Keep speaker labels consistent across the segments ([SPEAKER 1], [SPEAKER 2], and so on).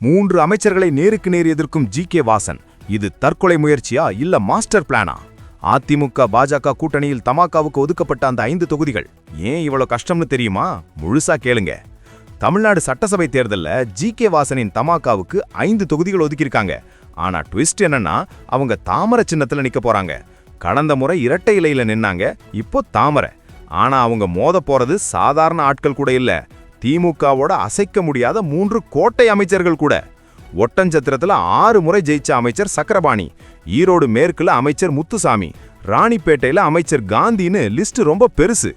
[SPEAKER 1] 3 அமைச்சர்களை நேருக்கு நேர் எதிர்க்கும் ஜி.கே. வாசன். இது தற்கொலை முயற்சியா இல்ல மாஸ்டர் பிளானா? அதிமுக பாஜக கூட்டணியில் தமாகாவுக்கு ஒதுக்கப்பட்ட அந்த 5 தொகுதிகள் ஏன் இவ்வளவு கஷ்டம்னு தெரியுமா? முழுசா கேளுங்க. தமிழ்நாடு சட்டசபை தேர்தல்ல ஜி.கே. வாசனின் தமாகாவுக்கு 5 தொகுதிகள் ஒதுக்கியிருக்காங்க. ஆனா ட்விஸ்ட் என்னன்னா, அவங்க தாமரை சின்னத்துல நிக்க போறாங்க. கடந்த முறை இரட்டை இலையில நின்னாங்க, இப்போ தாமரை. ஆனா அவங்க மோத போறது சாதாரண ஆட்கள் கூட இல்ல, திமுகவோட அசைக்க முடியாத 3 கோட்டை அமைச்சர்கள் கூட. ஒட்டஞ்சத்திரத்துல 6 முறை ஜெயிச்ச அமைச்சர் சக்கரபாணி, ஈரோடு மேற்குல அமைச்சர் முத்துசாமி, ராணிப்பேட்டையில அமைச்சர் காந்தின்னு லிஸ்ட் ரொம்ப பெருசு.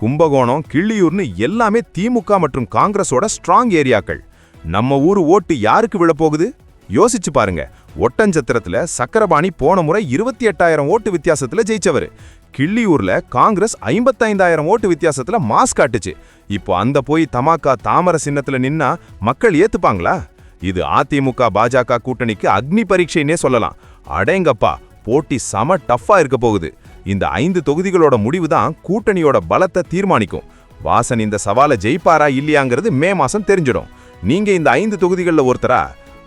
[SPEAKER 1] கும்பகோணம், கிள்ளியூர்னு எல்லாமே திமுக மற்றும் காங்கிரஸோட ஸ்ட்ராங் ஏரியாக்கள். நம்ம ஊரு ஓட்டு யாருக்கு விழப்போகுது? யோசிச்சு பாருங்க. ஒட்டஞ்சத்திரத்துல சக்கரபாணி போன முறை 28,000 ஓட்டு வித்தியாசத்துல ஜெயிச்சவர். கிள்ளியூர்ல காங்கிரஸ் 55,000 ஓட்டு வித்தியாசத்துல மாஸ் காட்டுச்சு. இப்போ அந்த போய் தமாகா தாமரை சின்னத்துல நின்னா மக்கள் ஏத்துப்பாங்களா? இது அதிமுக பாஜக கூட்டணிக்கு அக்னி பரீட்சைன்னே சொல்லலாம். அடேங்கப்பா, போட்டி சம டஃப்பா இருக்க போகுது. இந்த 5 தொகுதிகளோட முடிவு தான் கூட்டணியோட பலத்தை தீர்மானிக்கும். வாசன் இந்த சவாலை ஜெயிப்பாரா இல்லையாங்கிறது மே மாசம் தெரிஞ்சிடும். நீங்க இந்த 5 தொகுதிகள்ல ஒருத்தரா?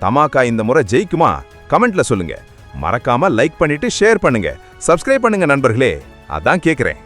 [SPEAKER 1] தமாகா இந்த முறை ஜெயிக்குமா? கமெண்ட்ல சொல்லுங்க. மறக்காம லைக் பண்ணிட்டு ஷேர் பண்ணுங்க, சப்ஸ்கிரைப் பண்ணுங்க நண்பர்களே. அதான் கேக்குறேன்.